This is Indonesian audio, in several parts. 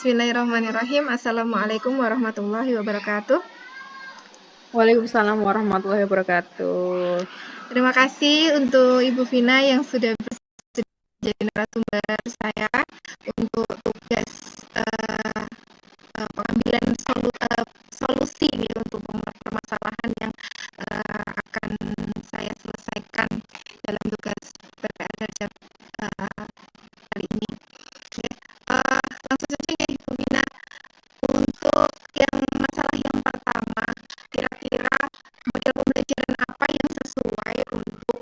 Bismillahirrahmanirrahim. Assalamualaikum warahmatullahi wabarakatuh. Waalaikumsalam warahmatullahi wabarakatuh. Terima kasih untuk Ibu Vina yang sudah jadi narasumber saya untuk tugas pengambilan solusi gitu, untuk permasalahan yang akan saya selesaikan dalam tugas PPL Darjat kali ini. Langsung saja ya Ibu Vina, untuk yang masalah yang pertama, kira-kira model pembelajaran apa yang sesuai untuk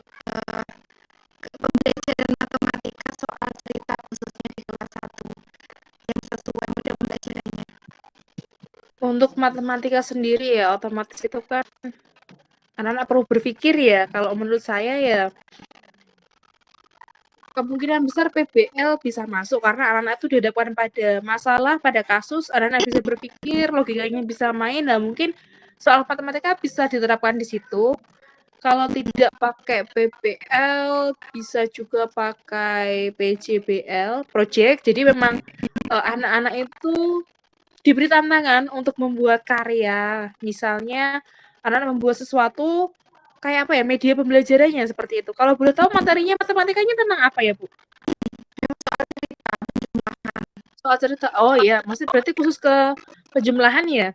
pembelajaran matematika soal cerita khususnya di kelas 1 yang sesuai model pembelajarannya? Untuk matematika sendiri ya, otomatis itu kan anak-anak perlu berpikir ya. Kalau menurut saya ya, kemungkinan besar PBL bisa masuk karena anak-anak itu dihadapkan pada masalah, pada kasus, anak-anak bisa berpikir, logikanya bisa main. Nah, mungkin soal matematika bisa diterapkan di situ. Kalau tidak pakai PBL, bisa juga pakai PJBL, project. Jadi memang anak-anak itu diberi tantangan untuk membuat karya. Misalnya, anak-anak membuat sesuatu kayak apa ya, media pembelajarannya seperti itu. Kalau boleh tahu materinya matematikanya tentang apa ya, Bu? Soal cerita. Oh iya, maksud berarti khusus ke penjumlahan ya?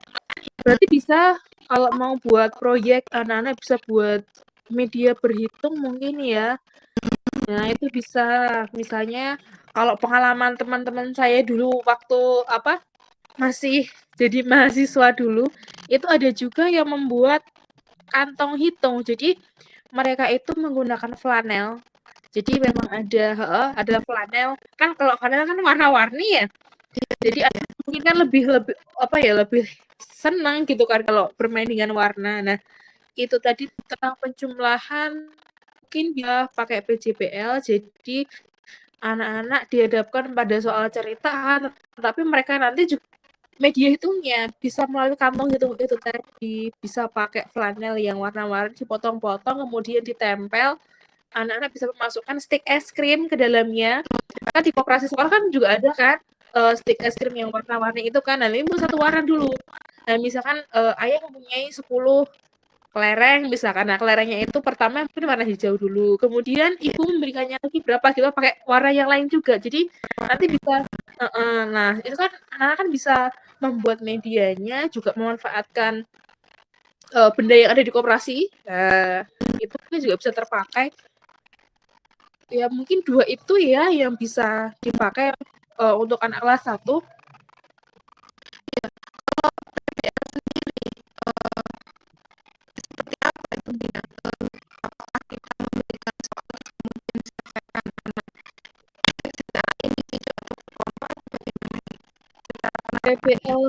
Berarti bisa kalau mau buat proyek, anak-anak bisa buat media berhitung mungkin ya. Nah, itu bisa. Misalnya kalau pengalaman teman-teman saya dulu waktu masih jadi mahasiswa dulu, itu ada juga yang membuat kantong hitung. Jadi mereka itu menggunakan flanel. Jadi memang ada flanel. Kan kalau flanel kan warna-warni ya. Jadi mungkin kan lebih senang gitu kan kalau bermain dengan warna. Nah, itu tadi tentang penjumlahan mungkin dia pakai PJBL. Jadi anak-anak dihadapkan pada soal cerita, tapi mereka nanti juga media hitungnya bisa melalui kantong hitung itu tadi, bisa pakai flanel yang warna-warni dipotong-potong kemudian ditempel. Anak-anak bisa memasukkan stik es krim ke dalamnya. Kan di koperasi sekolah kan juga ada kan stik es krim yang warna-warni itu kan. Nah, ini satu warna dulu. Nah, misalkan ayah mempunyai 10 kelereng misalkan. Nah, kelerengnya itu pertama mungkin warna hijau dulu. Kemudian ibu memberikannya lagi berapa gitu pakai warna yang lain juga. Jadi nanti bisa nah, itu kan anak-anak kan bisa membuat medianya juga memanfaatkan benda yang ada di koperasi. Nah, itu juga bisa terpakai. Ya mungkin 2 itu ya yang bisa dipakai untuk anak kelas 1. Seperti apa itu Vina? Apakah kita memberikan soal mungkin diselesaikan secara individu atau kelompok atau bagaimana secara penerapannya? PBL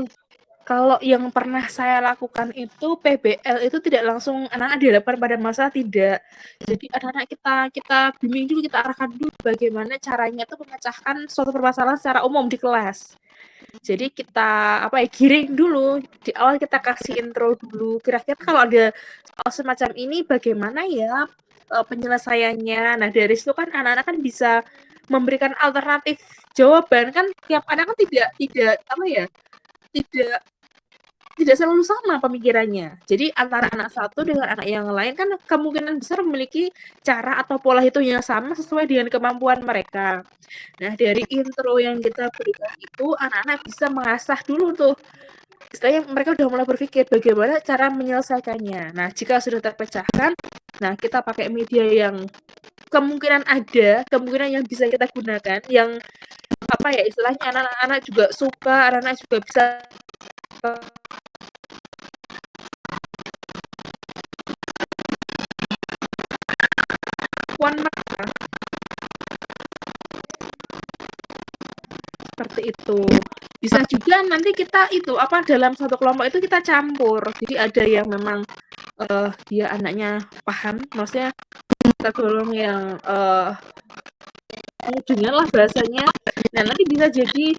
kalau yang pernah saya lakukan itu PBL itu tidak langsung anak-anak dihadapkan pada masalah, tidak. Jadi anak-anak kita bimbing dulu, kita arahkan dulu bagaimana caranya itu memecahkan suatu permasalahan secara umum di kelas. Jadi kita giring dulu di awal, kita kasih intro dulu. Kira-kira kalau ada soal semacam ini bagaimana ya penyelesaiannya. Nah, dari situ kan anak-anak kan bisa memberikan alternatif jawaban. Kan tiap anak kan tidak tidak tidak selalu sama pemikirannya. Jadi antara anak satu dengan anak yang lain kan kemungkinan besar memiliki cara atau pola hitung yang sama sesuai dengan kemampuan mereka. Nah, dari intro yang kita berikan itu anak-anak bisa mengasah dulu tuh. Istilahnya mereka udah mulai berpikir bagaimana cara menyelesaikannya. Nah, jika sudah terpecahkan, nah kita pakai media yang kemungkinan yang bisa kita gunakan, yang istilahnya anak-anak juga suka, anak-anak juga bisa kemampuan mereka seperti itu. Bisa juga nanti kita dalam satu kelompok itu kita campur. Jadi ada yang memang dia anaknya paham, maksudnya tergolong yang dengan lah bahasanya. Nah, nanti bisa jadi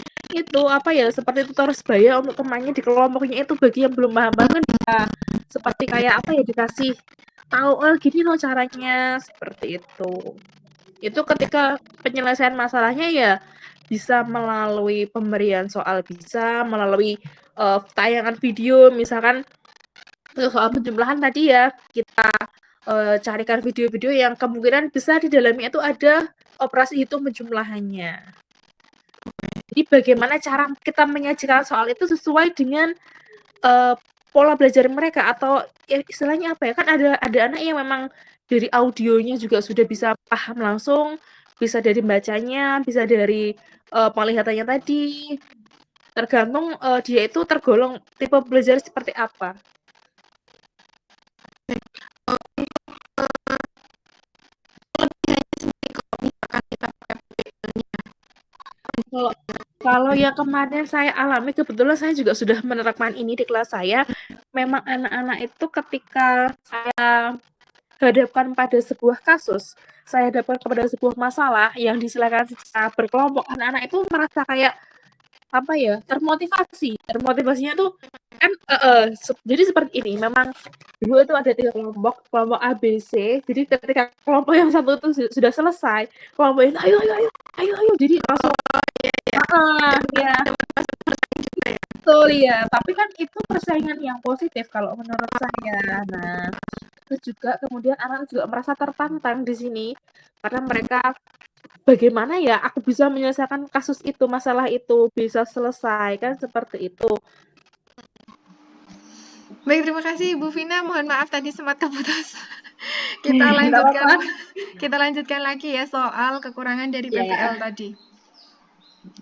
seperti tutor sebaya untuk temannya di kelompoknya itu. Bagi yang belum paham kan bisa seperti kayak dikasih tahu, gini loh caranya, seperti itu. Itu ketika penyelesaian masalahnya ya bisa melalui pemberian soal, bisa melalui tayangan video, misalkan soal penjumlahan tadi ya, kita carikan video-video yang kemungkinan besar di dalamnya itu ada operasi hitung penjumlahannya. Jadi bagaimana cara kita menyajikan soal itu sesuai dengan pola belajar mereka, atau ya istilahnya apa ya, kan ada anak yang memang dari audionya juga sudah bisa paham langsung, bisa dari bacanya, bisa dari penglihatannya tadi. Tergantung dia itu tergolong tipe belajar seperti apa. Kalau yang kemarin saya alami, kebetulan saya juga sudah menerapkan ini di kelas saya. Memang anak-anak itu ketika saya hadapkan pada sebuah kasus, saya hadapkan kepada sebuah masalah yang disilakan secara berkelompok, anak-anak itu merasa kayak apa ya, termotivasinya tuh kan jadi seperti ini, memang dulu itu ada 3 kelompok A, B, C. Jadi ketika kelompok yang satu itu sudah selesai, kelompok ini ayo, jadi langsung ya. Betul ya, tapi kan itu persaingan yang positif kalau menurut saya. Nah, terus juga kemudian anak juga merasa tertantang di sini karena mereka bagaimana ya aku bisa menyelesaikan kasus itu, masalah itu bisa selesai, kan seperti itu. Baik, terima kasih Ibu Vina. Mohon maaf tadi sempat keputus. Kita lanjutkan lagi ya soal kekurangan dari PPL tadi.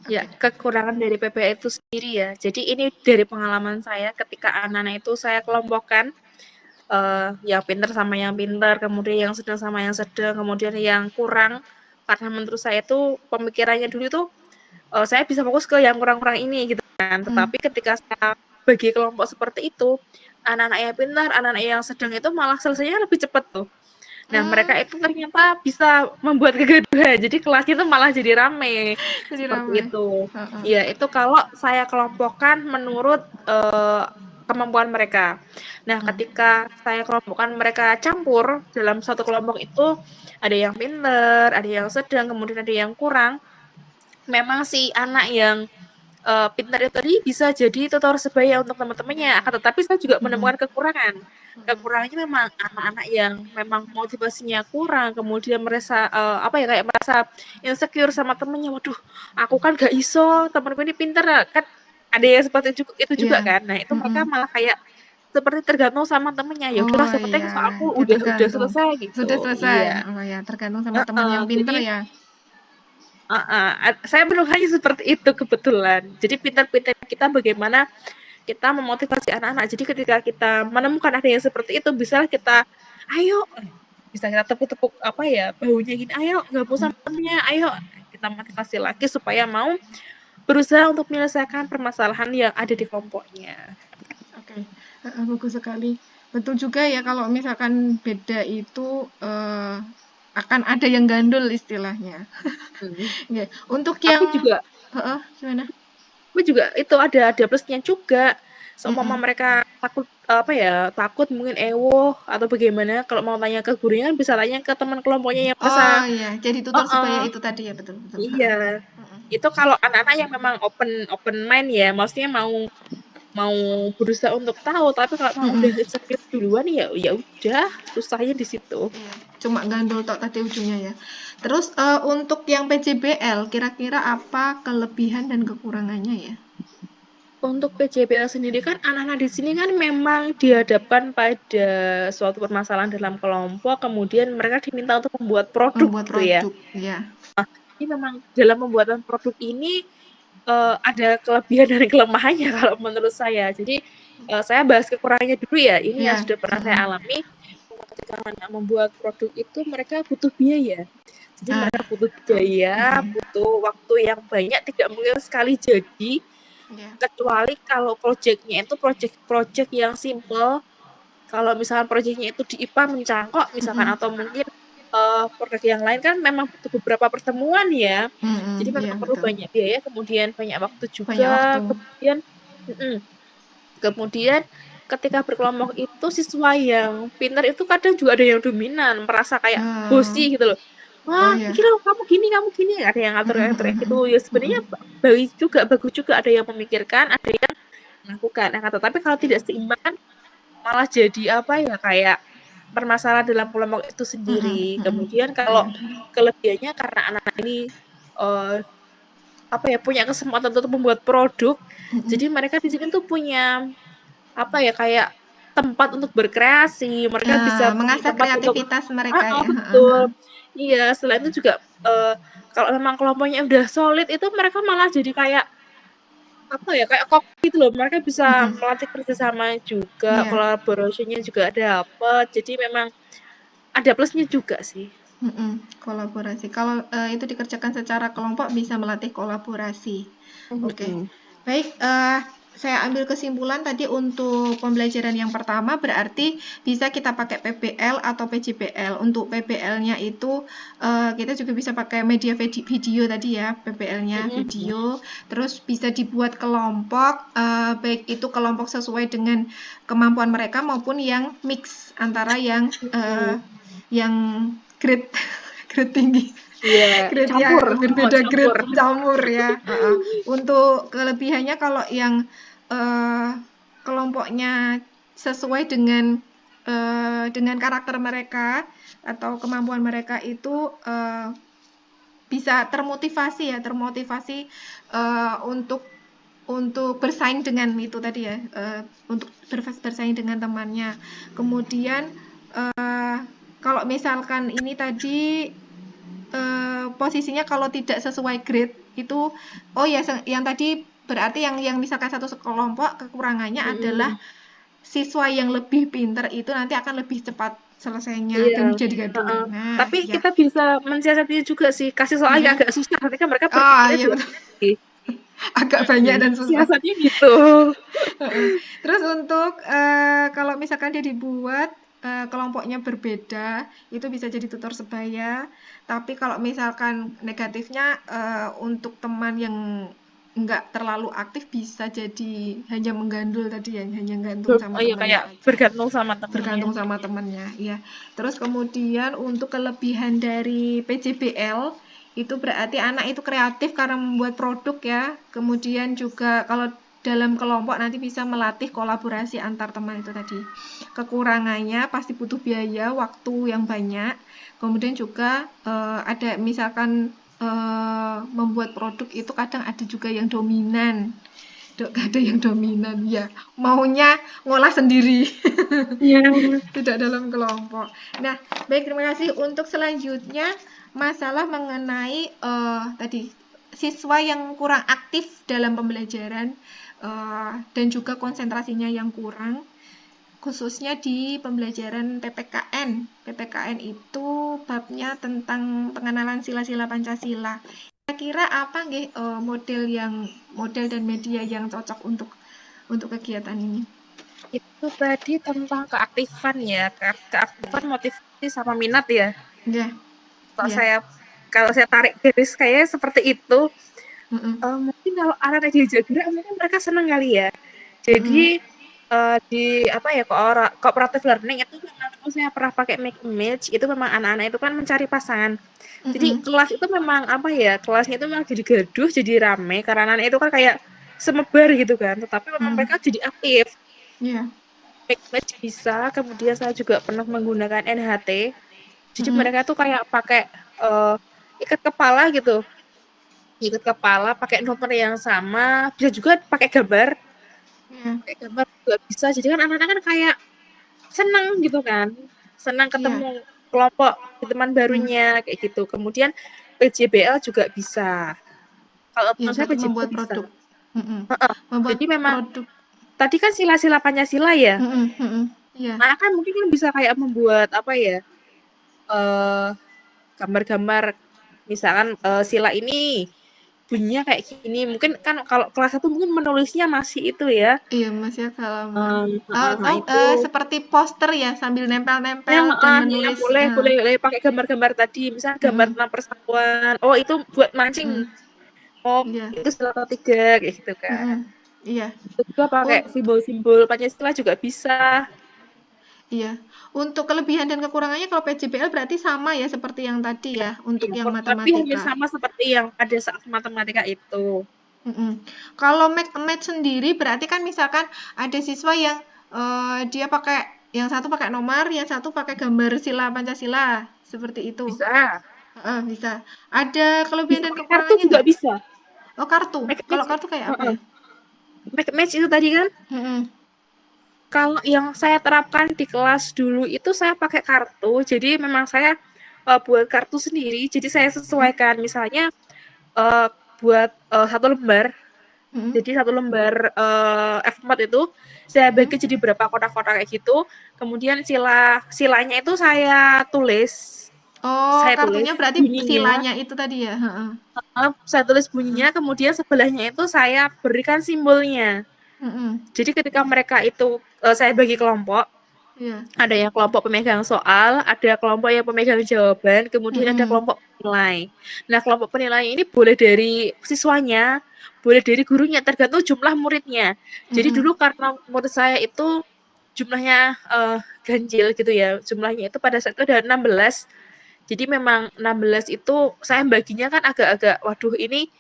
Ya, kekurangan dari PPL itu sendiri ya. Jadi ini dari pengalaman saya ketika anak-anak itu saya kelompokkan yang pintar sama yang pintar, kemudian yang sedang sama yang sedang, kemudian yang kurang. Karena menurut saya itu pemikirannya dulu tuh saya bisa fokus ke yang kurang-kurang ini gitu kan. Tetapi ketika saya bagi kelompok seperti itu, anak-anak yang pintar, anak-anak yang sedang itu malah selesainya lebih cepat tuh. Nah, mereka itu ternyata bisa membuat kegaduhan. Jadi kelasnya itu malah jadi rame. Seperti itu. Iya, itu kalau saya kelompokkan menurut kemampuan mereka. Nah, ketika saya kelompokkan mereka campur dalam satu kelompok itu, ada yang pintar, ada yang sedang, kemudian ada yang kurang. Memang si anak yang pintar itu tadi bisa jadi tutor sebaya untuk teman-temannya. Akan tetapi saya juga menemukan kekurangan. Kekurangannya memang anak-anak yang memang motivasinya kurang, kemudian merasa kayak merasa insecure sama temennya. Waduh, aku kan gak iso, temanku ini pintar, kan ada yang seperti itu juga kan. Nah, itu mereka malah kayak seperti tergantung sama temennya. Ya udahlah, sepertinya soalku udah selesai gitu. Sudah selesai. Iya. Oh ya, tergantung sama teman yang pintar ya. Saya menemukannya seperti itu kebetulan. Jadi pintar-pintar kita bagaimana kita memotivasi anak-anak. Jadi ketika kita menemukan ada yang seperti itu, bisa kita ayo, bisa kita tepuk-tepuk bahunya gini, ayo gabung sama temennya, ayo kita motivasi lagi supaya mau berusaha untuk menyelesaikan permasalahan yang ada di kelompoknya. Oke, bagus sekali. Betul juga ya, kalau misalkan beda itu akan ada yang gandul istilahnya. Untuk yang juga gimana? Tapi juga itu ada plusnya juga. Seumpama mereka takut mungkin atau bagaimana, kalau mau tanya ke gurunya bisa tanya ke teman kelompoknya yang Oh iya, jadi tutor sebaya itu tadi ya, betul. Iya. Itu kalau anak-anak yang memang open mind ya, maksudnya mau berusaha untuk tahu, tapi kalau mau udah insecure duluan ya udah, susahnya di situ. Iya, cuma gandul tok tadi ujungnya ya. Terus untuk yang PJBL kira-kira apa kelebihan dan kekurangannya ya? Untuk PJBL sendiri kan anak-anak di sini kan memang dihadapkan pada suatu permasalahan dalam kelompok, kemudian mereka diminta untuk membuat produk gitu ya. Jadi memang dalam pembuatan produk ini ada kelebihan dan kelemahannya kalau menurut saya. Jadi saya bahas kekurangannya dulu ya. Ini yang sudah pernah saya alami. Ketika anak membuat produk itu mereka butuh biaya. Jadi mereka butuh biaya, butuh waktu yang banyak, tidak mungkin sekali jadi. Kecuali kalau proyeknya itu proyek yang simple. Kalau misalkan proyeknya itu di IPA mencangkok misalkan, atau mungkin proyek yang lain kan memang butuh beberapa pertemuan ya. Jadi memang perlu banyak biaya, kemudian banyak waktu juga. Kemudian ketika berkelompok itu siswa yang pintar itu kadang juga ada yang dominan, merasa kayak bossy gitu loh. Oh "Wah, ya. iki loh kamu gini," ada yang ngatur-ngatur kayak gitu. Ya sebenarnya baik juga, bagus juga, ada yang memikirkan, ada yang melakukan. Nah, tapi kalau tidak seimbang kan malah jadi apa ya, kayak permasalahan dalam kelompok itu sendiri. Kemudian kalau Iya. kelebihannya karena anak-anak ini apa ya, punya kesempatan untuk membuat produk, jadi mereka di sini tuh punya apa ya, kayak tempat untuk berkreasi, mereka bisa punya Mengasah tempat untuk kreativitas mereka ya. betul. Iya, selain itu juga kalau memang kelompoknya udah solid itu mereka malah jadi kayak apa ya, kayak kok gitu loh, mereka bisa melatih kerjasama juga, Iya. kolaborasinya juga dapet, jadi memang ada plusnya juga sih. Kolaborasi. Kalau itu dikerjakan secara kelompok bisa melatih kolaborasi. Oke. Baik, saya ambil kesimpulan tadi untuk pembelajaran yang pertama berarti bisa kita pakai PBL atau PJBL. Untuk PBL-nya itu kita juga bisa pakai media video tadi ya, PBL-nya video. Terus bisa dibuat kelompok, baik itu kelompok sesuai dengan kemampuan mereka maupun yang mix antara yang grade grade tinggi. Iya, Grade campur, yang berbeda campur. grade campur ya. Untuk kelebihannya kalau yang kelompoknya sesuai dengan karakter mereka atau kemampuan mereka itu bisa termotivasi untuk bersaing dengan itu tadi ya, untuk bersaing dengan temannya. Kemudian kalau misalkan ini tadi posisinya kalau tidak sesuai grade itu, yang tadi berarti yang misalkan satu kelompok kekurangannya adalah siswa yang lebih pintar itu nanti akan lebih cepat selesainya dan jadi gaduh. Nah, Tapi ya. kita bisa mensiasatinya juga sih, kasih soal yang agak susah, nanti kan mereka berpikirnya Iya juga betul. tinggi. Agak banyak dan susah. Siasatnya gitu. Terus untuk kalau misalkan dia dibuat kelompoknya berbeda, itu bisa jadi tutor sebaya. Tapi kalau misalkan negatifnya untuk teman yang nggak terlalu aktif bisa jadi hanya menggandul tadi ya, hanya gantung sama Oh iya, temannya kayak aja. bergantung sama temennya. Bergantung sama temannya, ya. Terus kemudian untuk kelebihan dari PJBL itu berarti anak itu kreatif karena membuat produk ya. Kemudian juga kalau dalam kelompok nanti bisa melatih kolaborasi antar teman itu tadi. Kekurangannya pasti butuh biaya, waktu yang banyak. Kemudian juga ada misalkan membuat produk itu kadang ada juga yang dominan. Ada yang dominan ya, maunya ngolah sendiri. Iya. Tidak dalam kelompok. Nah, baik, terima kasih. Untuk selanjutnya masalah mengenai tadi siswa yang kurang aktif dalam pembelajaran dan juga konsentrasinya yang kurang, khususnya di pembelajaran PPKN. PPKN itu babnya tentang pengenalan sila-sila Pancasila. Kira-kira apa nggih model dan media yang cocok untuk kegiatan ini? Itu tadi tentang keaktifan ya, keaktifan, motivasi sama minat ya. Ya. Kalau saya tarik garis kayaknya seperti itu. Mungkin kalau anak-anak diajak gerak mungkin mereka senang kali ya. Jadi di apa ya, cooperative learning itu memang saya pernah pakai make image, itu memang anak-anak itu kan mencari pasangan. Jadi kelas itu memang apa ya, kelasnya itu memang jadi gaduh, jadi rame karena anak itu kan kayak semebar gitu kan, tetapi memang mereka jadi aktif. Iya. Make image bisa, kemudian saya juga pernah menggunakan NHT. Jadi mereka tuh kayak pakai ikat kepala gitu. Ikat kepala pakai nomor yang sama, bisa juga pakai gambar. Pakai gambar juga bisa. Jadi kan anak-anak kan kayak senang gitu kan. Senang ketemu kelompok teman barunya kayak gitu. Kemudian PJBL juga bisa. Kalau menurut saya PJBL membuat bisa. produk. Membuat Jadi memang produk. tadi kan sila-sila Pancasila ya. Iya. Nah, kan mungkin kan bisa kayak membuat apa ya? Gambar-gambar misalkan sila ini bunyinya kayak gini. Mungkin kan kalau kelas 1 mungkin menulisnya masih itu ya. Iya, masih agak lama. Itu. Seperti poster ya, sambil nempel-nempel dan Yang menulis. boleh pakai gambar-gambar tadi. Misalnya gambar tentang persatuan. Oh, itu buat mancing. Oh, itu sila 3 kayak gitu kan. Iya. Itu juga pakai simbol-simbol Pancasila juga bisa. Iya. Untuk kelebihan dan kekurangannya kalau PJBL berarti sama ya seperti yang tadi ya untuk Iya, yang kurang lebih hampir matematika. sama seperti yang pada saat matematika itu. Kalau match sendiri berarti kan misalkan ada siswa yang dia pakai yang satu pakai nomor, yang satu pakai gambar sila Pancasila seperti itu. Bisa. Bisa. Ada kelebihan Bisa dan pakai kartu kekurangannya juga nggak? bisa. Oh, kartu. Make Kalau match, kartu kayak apa heeh. ya? Make match itu tadi kan, Mm-mm. kalau yang saya terapkan di kelas dulu itu saya pakai kartu. Jadi memang saya buat kartu sendiri. Jadi saya sesuaikan misalnya buat satu lembar. Mm-mm. Jadi satu lembar F4 itu saya Mm-mm. bagi jadi berapa kotak-kotak kayak gitu. Kemudian silanya itu Oh, saya tulis kartunya berarti bunyinya, silanya itu tadi ya? Heeh. saya tulis bunyinya, kemudian sebelahnya itu saya berikan simbolnya. Mm-mm. Jadi ketika mereka itu saya bagi kelompok, Iya. ada yang kelompok pemegang soal, ada kelompok yang pemegang jawaban, kemudian ada Mm-mm. kelompok penilai. Nah, kelompok penilai ini boleh dari siswanya, boleh dari gurunya, tergantung jumlah muridnya. Jadi Mm-mm. dulu karena murid saya itu jumlahnya ganjil gitu ya, jumlahnya itu pada saat itu ada 16. Jadi memang 16 itu saya baginya kan agak-agak, waduh ini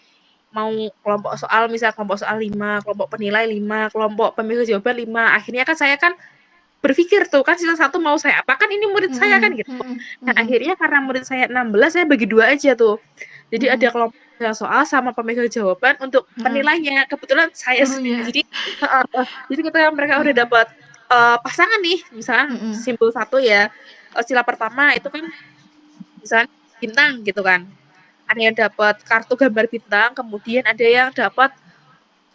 mau kelompok soal, misal kelompok soal 5, kelompok penilai 5, kelompok pemegang jawaban 5. Akhirnya kan saya kan berpikir tuh kan sisa satu mau saya apakan, ini murid saya kan Mm-mm. gitu. Mm-mm. Nah Mm-mm. akhirnya karena murid saya 16 saya bagi dua aja tuh. Jadi ada Mm-mm. kelompok pemegang soal sama pemegang jawaban untuk Mm-mm. penilainya. Kebetulan saya sendiri. Gurunya. Jadi ketika mereka udah Mm-mm. dapat pasangan nih, misalkan Mm-mm. simbol satu ya, sila pertama itu kan misalkan bintang gitu kan. Ada yang dapat kartu gambar bintang, kemudian ada yang dapat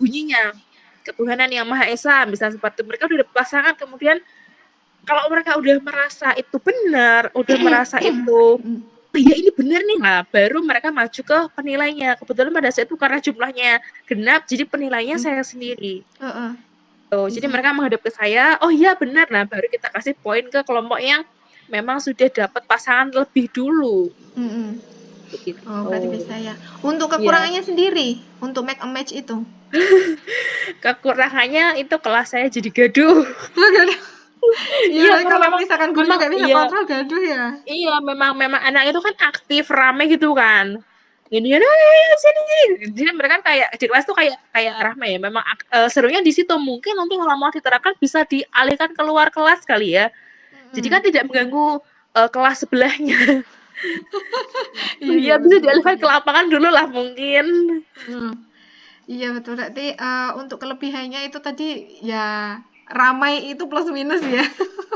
bunyinya ketuhanan yang maha esa, misalnya seperti mereka udah dapat pasangan, kemudian kalau mereka udah merasa itu benar, udah merasa itu, Mm. oh iya ini benar nih, nah baru mereka maju ke penilainya. Kebetulan pada saat itu karena jumlahnya genap, jadi penilainya saya sendiri. Heeh. Tuh, jadi Bisa. mereka menghadap ke saya, oh iya benar, nah baru kita kasih poin ke kelompok yang memang sudah dapat pasangan lebih dulu. Mm-mm. Begitu. Oh, berarti bisa ya. Untuk Iya, kekurangannya sendiri, untuk make a match itu. kekurangannya itu kelas saya jadi gaduh. Iya, Iya, berarti karena kalau memang misalkan gurunya memang nggak bisa iya, kontrol, gaduh ya. iya memang memang anak itu kan aktif, rame gitu kan. Jadi ayo sini. Jadi mereka kan kayak di kelas tuh kayak kayak rame ya. Memang serunya di situ. Mungkin nanti kalau mau diterapkan bisa dialihkan keluar kelas kali ya. Jadi kan tidak mengganggu kelas sebelahnya. Iya Iya ya, bisa betul betul dialihkan ke ya. lapangan dulu lah mungkin. Iya betul. Berarti untuk kelebihannya itu tadi ya ramai itu plus minus ya.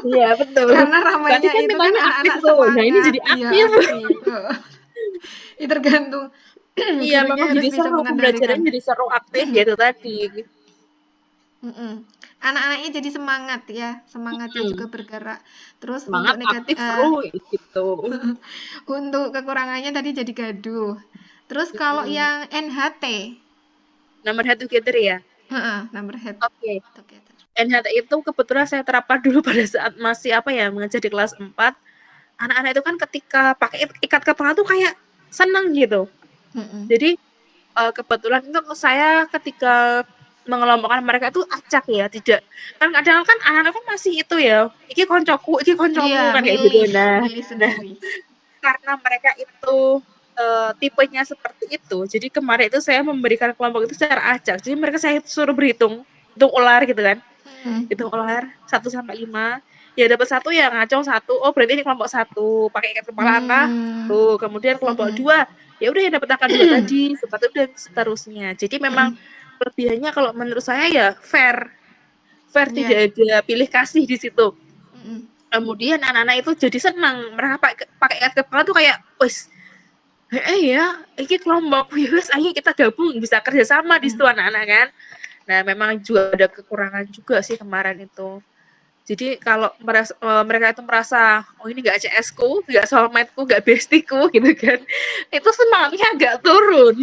Iya betul. Karena Berarti ramainya kan itu kan mintanya aktif anak-anak tuh. Nah ini semangat. jadi Iya aktif. aktif. Ini tergantung Iya gurunya memang harus jadi bisa seru, mengendalikan. pembelajarannya jadi seru, aktif ya itu tadi. Anak-anaknya jadi semangat ya, semangatnya Hmm. juga bergerak. Terus untuk Semangat, aktif, seru gitu. untuk kekurangannya tadi jadi gaduh. Terus kalau Hmm. yang NHT, Nomor satu together ya. number head Oke. together. NHT itu kebetulan saya terapkan dulu pada saat masih apa ya, mengajar di kelas 4. Anak-anak itu kan ketika pakai ikat kepala tuh kayak seneng gitu. Mm-mm. Jadi kebetulan itu saya ketika mengelompokkan mereka itu acak ya, tidak kan kadang kan anak-anak kan masih itu ya, iki koncoku Iya, kan kayak gitu. milih, Nah, milih nah sendiri. karena mereka itu tipenya seperti itu, jadi kemarin itu saya memberikan kelompok itu secara acak. Jadi mereka saya suruh berhitung, hitung ular gitu kan. Hmm. Hitung ular 1 sampai 5. Ya dapat satu ya ngacong satu. Oh, berarti ini kelompok satu pakai ikat kepala angka. Hmm. Tuh, kemudian kelompok 2 ya udah yang dapat angka 2 tadi, seperti itu dan seterusnya. Jadi memang kelebihannya kalau menurut saya ya fair. Fair, Iya. tidak ada pilih kasih di situ. Mm-mm. Kemudian anak-anak itu jadi senang. Mereka pakai ikat kepala tuh kayak, wis ya, ini kelompok wis, ayo kita gabung, bisa kerjasama di situ anak-anak kan. Nah, memang juga ada kekurangan juga sih kemarin itu. Jadi kalau mereka itu merasa, oh ini nggak CS-ku, nggak soulmate-ku, nggak bestie-ku gitu kan, itu semangatnya agak turun.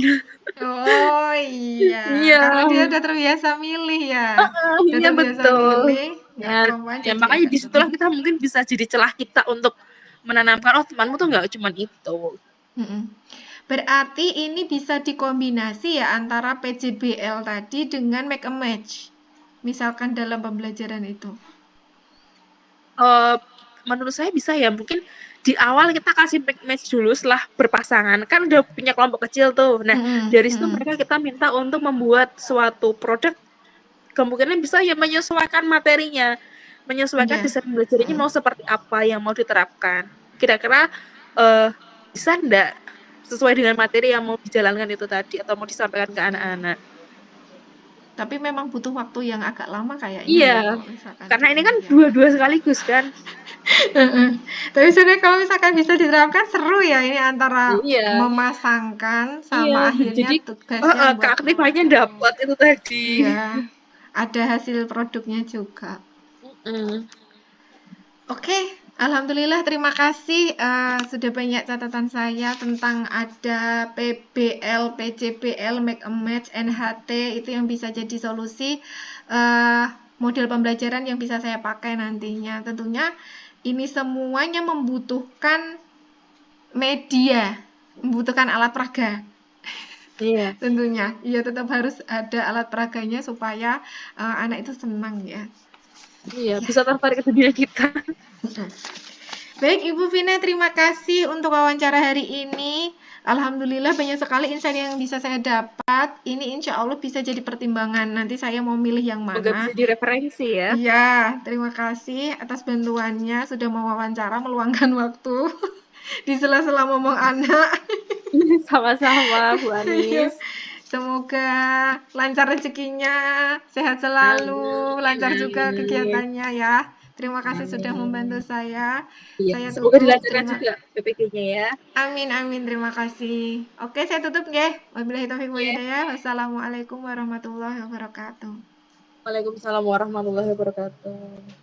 Oh iya, Iya, karena dia udah terbiasa milih ya. Udah iya terbiasa betul. milih, nggak Ya, kelompokan ya jadi makanya agak disitulah turun. kita mungkin bisa jadi celah kita untuk menanamkan, oh temanmu tuh nggak cuma itu. Mm-mm. Berarti ini bisa dikombinasi ya antara PJBL tadi dengan make a match. Misalkan dalam pembelajaran itu. Menurut saya bisa ya, mungkin di awal kita kasih match dulu setelah berpasangan, kan udah punya kelompok kecil tuh. Nah, Mm-mm, dari situ mm-mm. mereka kita minta untuk membuat suatu produk, kemungkinan bisa ya menyesuaikan materinya, menyesuaikan Iya. desain belajarnya Mm. mau seperti apa yang mau diterapkan. Kira-kira uh, bisa enggak sesuai dengan materi yang mau dijalankan itu tadi atau mau disampaikan ke anak-anak. Tapi memang butuh waktu yang agak lama kayaknya Iya, ya kalau misalkan karena ini gitu kan ya. dua-dua sekaligus kan. Heeh. Tapi sebenarnya kalau misalkan bisa diterapkan seru ya ini antara Iya. memasangkan Iya, sama akhirnya jadi tugasnya buat keaktifannya produk. dapat itu tadi. Iya, ada hasil produknya juga. Mm. Oke, alhamdulillah terima kasih sudah banyak catatan saya tentang ada PBL, PCBL, Make a Match, NHT itu yang bisa jadi solusi model pembelajaran yang bisa saya pakai nantinya. Tentunya ini semuanya membutuhkan media, membutuhkan alat peraga. Iya, Tentunya, ya tetap harus ada alat peraganya supaya anak itu senang ya. iya, Ya. bisa tertarik ke dunia kita. Baik Ibu Vina, terima kasih untuk wawancara hari ini. Alhamdulillah banyak sekali insight yang bisa saya dapat. Ini insya Allah bisa jadi pertimbangan. Nanti saya mau milih yang Semoga mana. bisa jadi referensi ya. Iya, terima kasih atas bantuannya. Sudah mau wawancara, meluangkan waktu di sela-sela ngomong anak. Sama-sama, Bu Iya. Anis. Semoga lancar rezekinya, sehat selalu, Amin, lancar juga amin, kegiatannya ya. Terima kasih sudah membantu amin. saya. Iya, Saya semoga tutup. dilancarkan juga PPG-nya ya. Amin amin, terima kasih. Oke, saya tutup nggih. Wabillahi taufiq wal Iya. hidayah. Wassalamualaikum warahmatullahi wabarakatuh. Waalaikumsalam warahmatullahi wabarakatuh.